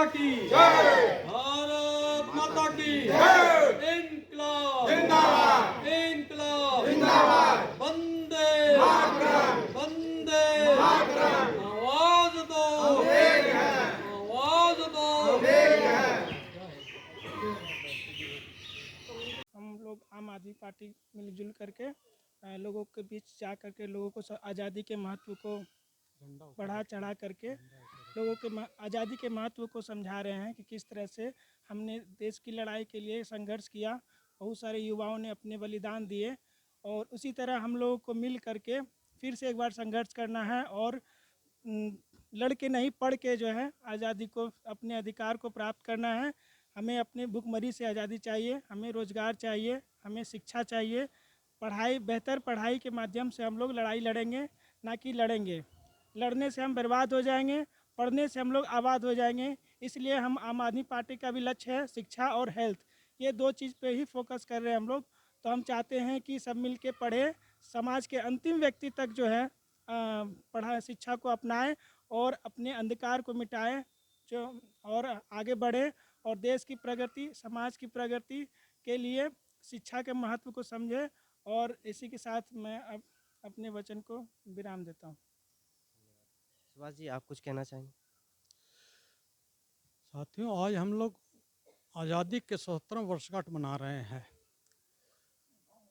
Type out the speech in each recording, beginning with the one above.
माता की जय, भारत माता की जय, इनकलाब जिंदाबाद, इनकलाब जिंदाबाद, वंदे मातरम, वंदे मातरम, आवाज दो, आवाज दो। हम लोग आम आदमी पार्टी मिलजुल करके लोगों के बीच जा करके लोगों को आज़ादी के महत्व को बढ़ा चढ़ा करके लोगों के आज़ादी के महत्व को समझा रहे हैं कि किस तरह से हमने देश की लड़ाई के लिए संघर्ष किया। बहुत सारे युवाओं ने अपने बलिदान दिए और उसी तरह हम लोगों को मिल करके फिर से एक बार संघर्ष करना है और लड़ के नहीं पढ़ के जो है आज़ादी को अपने अधिकार को प्राप्त करना है। हमें अपने भुखमरी से आज़ादी चाहिए, हमें रोज़गार चाहिए, हमें शिक्षा चाहिए। पढ़ाई, बेहतर पढ़ाई के माध्यम से हम लोग लड़ाई लड़ेंगे, ना कि लड़ेंगे। लड़ने से हम बर्बाद हो जाएंगे, पढ़ने से हम लोग आबाद हो जाएंगे। इसलिए हम आम आदमी पार्टी का भी लक्ष्य है शिक्षा और हेल्थ, ये दो चीज़ पे ही फोकस कर रहे हैं हम लोग। तो हम चाहते हैं कि सब मिल के पढ़े, समाज के अंतिम व्यक्ति तक जो है पढ़ा शिक्षा को अपनाएं और अपने अंधकार को मिटाएं जो और आगे बढ़े और देश की प्रगति, समाज की प्रगति के लिए शिक्षा के महत्व को समझे। और इसी के साथ मैं अब अपने वचन को विराम देता हूँ। सुभाष जी, आप कुछ कहना चाहेंगे? साथियों, आज हम लोग आज़ादी के 77वें वर्षगांठ मना रहे हैं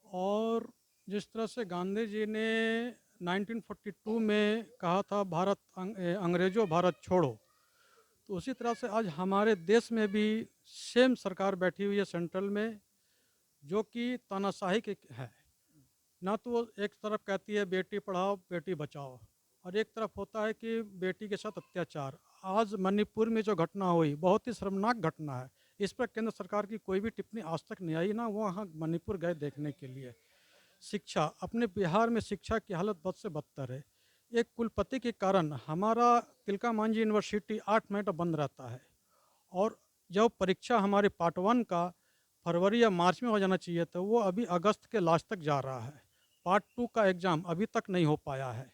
और जिस तरह से गांधी जी ने 1942 में कहा था भारत अंग्रेजों भारत छोड़ो, तो उसी तरह से आज हमारे देश में भी सेम सरकार बैठी हुई है सेंट्रल में, जो कि तानाशाही की है। ना तो वो एक तरफ कहती है बेटी पढ़ाओ बेटी बचाओ और एक तरफ होता है कि बेटी के साथ अत्याचार। आज मणिपुर में जो घटना हुई बहुत ही शर्मनाक घटना है। इस पर केंद्र सरकार की कोई भी टिप्पणी आज तक नहीं आई, ना वो वहाँ मणिपुर गए देखने के लिए। शिक्षा, अपने बिहार में शिक्षा की हालत बद से बदतर है। एक कुलपति के कारण हमारा तिलका मांझी यूनिवर्सिटी 8 महीने बंद रहता है और जब परीक्षा हमारे पार्ट 1 का फरवरी या मार्च में हो जाना चाहिए था, वो अभी अगस्त के लास्ट तक जा रहा है। पार्ट 2 का एग्ज़ाम अभी तक नहीं हो पाया है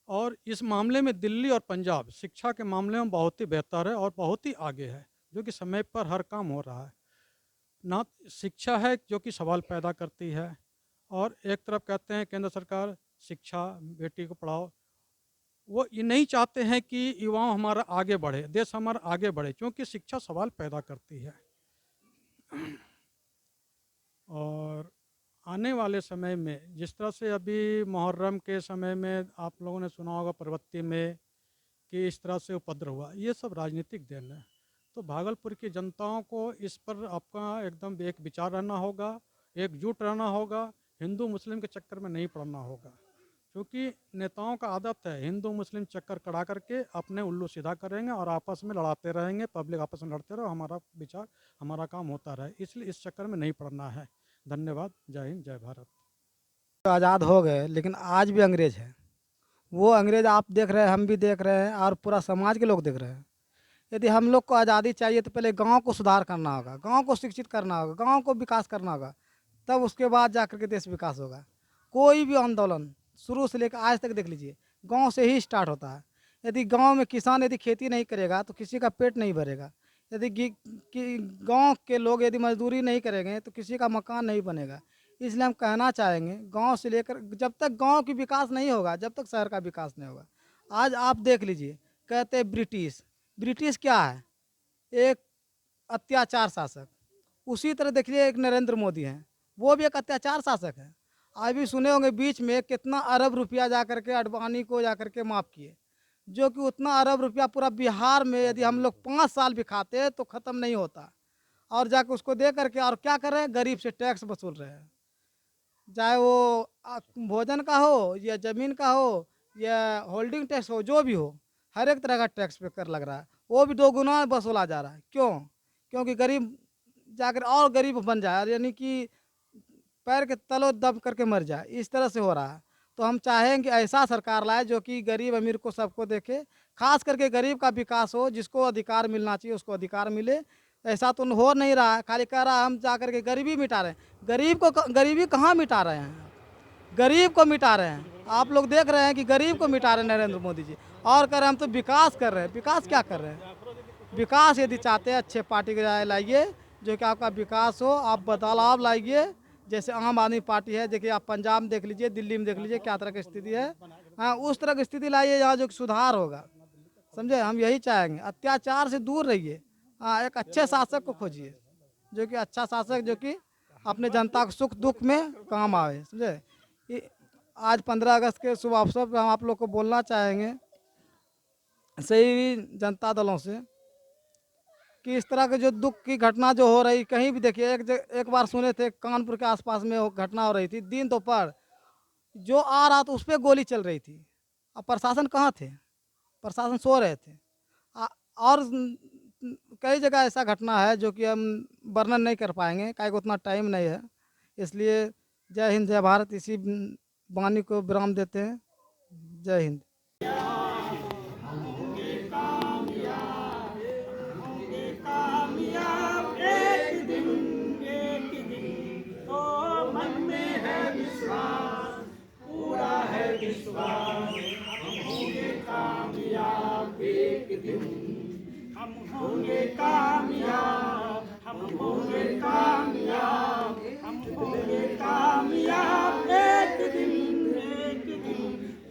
और इस मामले में दिल्ली और पंजाब शिक्षा के मामले में बहुत ही बेहतर है और बहुत ही आगे है, जो कि समय पर हर काम हो रहा है। ना शिक्षा है जो कि सवाल पैदा करती है और एक तरफ कहते हैं केंद्र सरकार शिक्षा बेटी को पढ़ाओ, वो ये नहीं चाहते हैं कि युवाओं हमारा आगे बढ़े, देश हमारा आगे बढ़े, क्योंकि शिक्षा सवाल पैदा करती है। और आने वाले समय में जिस तरह से अभी मुहर्रम के समय में आप लोगों ने सुना होगा प्रवृत्ति में कि इस तरह से उपद्रव हुआ, ये सब राजनीतिक देन है। तो भागलपुर की जनताओं को इस पर आपका एकदम एक विचार रहना होगा, एकजुट रहना होगा, हिंदू मुस्लिम के चक्कर में नहीं पड़ना होगा, क्योंकि नेताओं का आदत है हिंदू मुस्लिम चक्कर कड़ा करके अपने उल्लू सीधा करेंगे और आपस में लड़ाते रहेंगे, पब्लिक आपस में लड़ते रहो, हमारा विचार हमारा काम होता रहे, इसलिए इस चक्कर में नहीं पड़ना है। धन्यवाद। जय हिंद, जय भारत। आज़ाद हो गए लेकिन आज भी अंग्रेज है। वो अंग्रेज आप देख रहे हैं, हम भी देख रहे हैं और पूरा समाज के लोग देख रहे हैं। यदि हम लोग को आज़ादी चाहिए तो पहले गांव को सुधार करना होगा, गांव को शिक्षित करना होगा, गांव को विकास करना होगा, तब उसके बाद जा करके देश विकास होगा। कोई भी आंदोलन शुरू से लेकर आज तक देख लीजिए गांव से ही स्टार्ट होता है। यदि गांव में किसान यदि खेती नहीं करेगा तो किसी का पेट नहीं भरेगा। यदि गांव के लोग यदि मजदूरी नहीं करेंगे तो किसी का मकान नहीं बनेगा। इसलिए हम कहना चाहेंगे गांव से लेकर जब तक गांव की विकास नहीं होगा जब तक शहर का विकास नहीं होगा। आज आप देख लीजिए, कहते हैं ब्रिटिश क्या है? एक अत्याचार शासक। उसी तरह देखिए एक नरेंद्र मोदी हैं, वो भी एक अत्याचार शासक है। अभी सुने होंगे बीच में कितना अरब रुपया जा करके अडवाणी को जा करके माफ़ किए, जो कि उतना अरब रुपया पूरा बिहार में यदि हम लोग 5 साल भी खाते तो ख़त्म नहीं होता। और जाकर उसको दे करके और क्या कर रहे हैं, गरीब से टैक्स वसूल रहे हैं, चाहे वो भोजन का हो या ज़मीन का हो या होल्डिंग टैक्स हो, जो भी हो, हर एक तरह का टैक्स पे कर लग रहा है। वो भी 2 गुना वसूला जा रहा है। क्यों? क्योंकि गरीब जाकर और गरीब बन जाए, यानी कि पैर के तलों दब करके मर जाए, इस तरह से हो रहा है। तो हम चाहेंगे कि ऐसा सरकार लाए जो कि गरीब अमीर को सबको देखे, खास करके गरीब का विकास हो, जिसको अधिकार मिलना चाहिए उसको अधिकार मिले। ऐसा तो हो नहीं रहा है, खाली कह रहा है हम जा करके गरीबी मिटा रहे हैं। गरीबी कहाँ मिटा रहे हैं? गरीब को मिटा रहे हैं। आप लोग देख रहे हैं कि गरीब को मिटा रहे हैं नरेंद्र मोदी जी, और कह रहे हैं हम तो विकास कर रहे हैं। विकास क्या कर रहे हैं? विकास यदि चाहते हैं अच्छे पार्टी के लाइए, जो कि आपका विकास हो, आप बदलाव लाइए। जैसे आम आदमी पार्टी है, देखिए आप पंजाब में देख लीजिए, दिल्ली में देख लीजिए क्या तरह की स्थिति है। हाँ, उस तरह की स्थिति लाइए यहाँ जो कि सुधार होगा, समझे। हम यही चाहेंगे, अत्याचार से दूर रहिए। हाँ, एक अच्छे शासक को खोजिए, जो कि अच्छा शासक, जो कि अपने जनता के सुख दुख में काम आवे, समझे। आज 15 अगस्त के शुभ अवसर पर हम आप लोग को बोलना चाहेंगे सही जनता दलों से कि इस तरह के जो दुख की घटना जो हो रही, कहीं भी देखिए, एक बार सुने थे कानपुर के आसपास में वो घटना हो रही थी, दिन दोपहर जो आ रहा था उस पर गोली चल रही थी। अब प्रशासन कहाँ थे? प्रशासन सो रहे थे। और कई जगह ऐसा घटना है जो कि हम वर्णन नहीं कर पाएंगे, काहे को उतना टाइम नहीं है। इसलिए जय हिंद जय भारत, इसी वाणी को विराम देते हैं। जय हिंद। हम होंगे कामयाब, हम होंगे कामयाब, हम होंगे कामयाब एक दिन।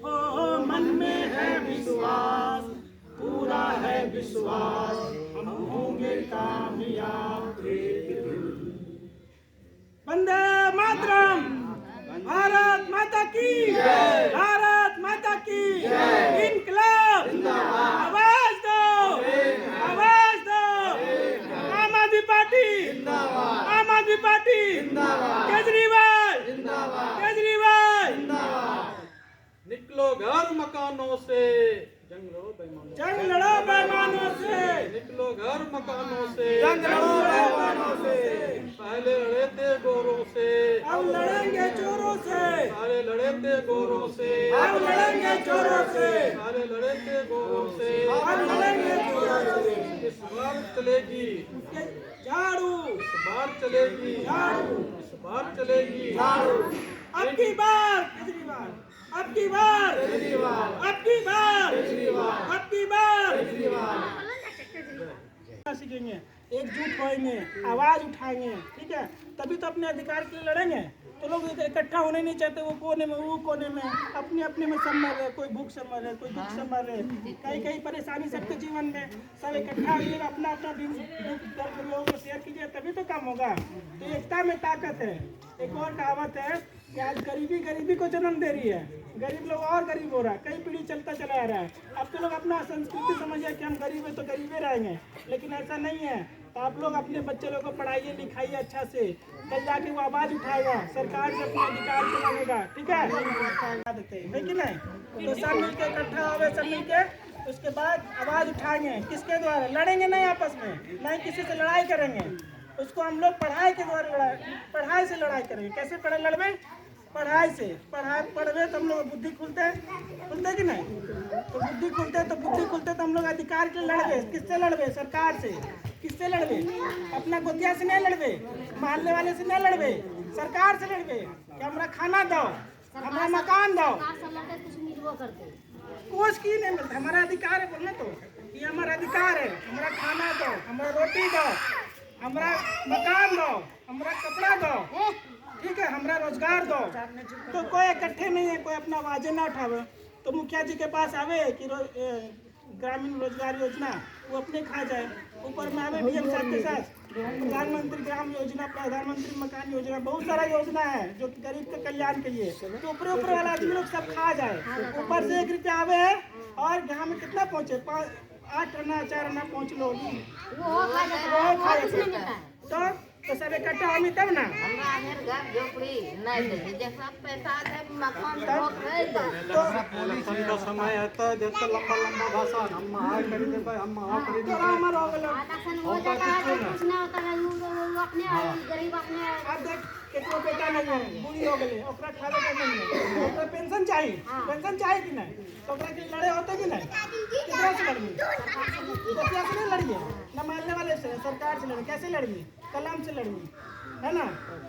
ओ मन में है विश्वास, पूरा है विश्वास, हम होंगे कामयाब एक दिन। वंदे मातरम। भारत माता की जय, भारत माता की जय। इनकलाब जिंदाबाद, आवाज दो, आवाज दो। आम आदमी पार्टी जिंदाबाद, आम आदमी पार्टी जिंदाबाद। केजरीवाल जिंदाबाद, केजरीवाल जिंदाबाद। निकलो घर मकानों से, जंग लड़ो बेईमानों से, जंग लड़ो बेईमानों से, निकलो घर मकानों से, जंग लड़ो बेईमानों से। पहले लड़े थे गोरों से, अब लड़ेंगे चोरों से, सारे लड़े थे गोरों से, अब लड़ेंगे चोरों से, सारे लड़े थे गोरों से, अब लड़ेंगे चोरों से। इस बार चलेगी झाड़ू, इस बार चलेगी झाड़ू, इस बार चलेगी झाड़ू। अब की बार केजरीवाल, अब की बार केजरीवाल, अब की बार केजरीवाल, अब की बार केजरीवाल। सीखेंगे, एकजुट होएंगे, आवाज उठाएंगे, ठीक है, तभी तो अपने अधिकार के लिए लड़ेंगे। तो लोग इकट्ठा होने नहीं चाहते, वो कोने में, वो कोने में अपने अपने में सब मर रहे, कोई भूख से मर रहे, कोई दुख से मर रहे, कई कई परेशानी सबके जीवन में। सब इकट्ठा होइएगा, अपना अपना दुख दर्द लोगों को शेयर कीजिए, तभी तो काम होगा। तो एकता में ताकत है। एक और कहावत है कि आज गरीबी गरीबी को जन्म दे रही है, गरीब लोग और गरीब हो रहा है, कई पीढ़ी चलता चला आ रहा है। अब तो लोग अपना संस्कृति समझिए कि हम गरीब है तो गरीबे रहेंगे, लेकिन ऐसा नहीं है। तो आप लोग अपने बच्चे लोग को पढ़ाइए लिखाइए अच्छा से, कल जाके वो आवाज उठाएगा, सरकार से अपने अधिकार को मांगेगा, ठीक है, है कि नहीं। तो सब मिलकर इकट्ठा होवे, सब मिलकर उसके बाद आवाज उठाएंगे। किसके द्वारा? लड़ेंगे नहीं आपस में, नहीं किसी से लड़ाई करेंगे, उसको हम लोग पढ़ाई के द्वारा पढ़ाई से लड़ाई करेंगे। कैसे पढ़े लड़वे? पढ़ाई से। पढ़वे तो हम लोग बुद्धि खुलते कि नहीं? तो बुद्धि खुलते तो हम लोग अधिकार के लिए लड़वे। किससे लड़वे? सरकार से। किससे लड़वे? अपना गोतिया से नहीं लड़वे, मोहल्ले वाले से नहीं लड़वे, सरकार से लड़वे कि हमारा खाना दो, हमारा मकान दो। कुछ की नहीं मिलता, हमारा अधिकार है बोलना, तो ये हमारा अधिकार है। हमारा खाना दो, हमारा रोटी दो, हमारा मकान दो, हमारा कपड़ा दो, ठीक है, हमारा रोजगार दो। तो कोई इकट्ठे नहीं है, कोई अपना आवाजें ना उठावे। तो मुखिया जी के पास आवे कि ग्रामीण रोजगार योजना वो अपने खा जाए, ऊपर में आवे डीएम साहब के साथ प्रधानमंत्री ग्राम योजना, प्रधानमंत्री मकान योजना, बहुत सारा योजना है जो कि गरीब के कल्याण के लिए। तो ऊपर वाला आदमी लोग सब खा जाए, ऊपर से 1 रुपया आवे है और यहाँ में कितना पहुँचे, 8 आना 4 आना पहुँच लो, वो खा तो सब इकट्ठा होगी तब ना। इलेक्शन का समय आता है, जब तक लंबा लंबा भाषण हम हार कर दे भाई, हम हार कर दे अब देख केकरो बेटा नहीं है, बूढ़ी हो गई, ओकरा खावे के नहीं है, ओकरा पेंशन चाहिए, पेंशन चाहिए कि नहीं, तो ओकरा के लड़े होते कि नहीं? कितना से लड़िए? तो क्या से नहीं लड़िए, न मानने वाले से, सरकार से लड़िए। कैसे लड़िए? कलम से लड़िए। है ना।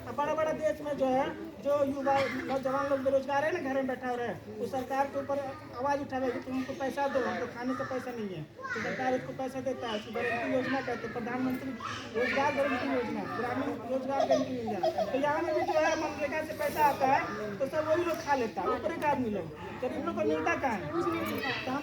अब बड़ा बड़ा देश में जो है, जो युवा नौजवान लोग बेरोजगार है ना, घर में बैठा रहे, वो सरकार के ऊपर आवाज़ उठावेगी, तुम हमको पैसा दो, हमको खाने का पैसा नहीं है, तो सरकार उसको पैसा देता है। उसको गारंटी योजना कहते हैं, प्रधानमंत्री रोजगार गारंटी योजना, ग्रामीण रोजगार गारंटी योजना। तो यहाँ में भी जो है मनरेगा से पैसा आता है, तो सब वही लोग खा लेता है, ऊपरी का आदमी लोग, गरीब लोग को मिलता कहाँ है।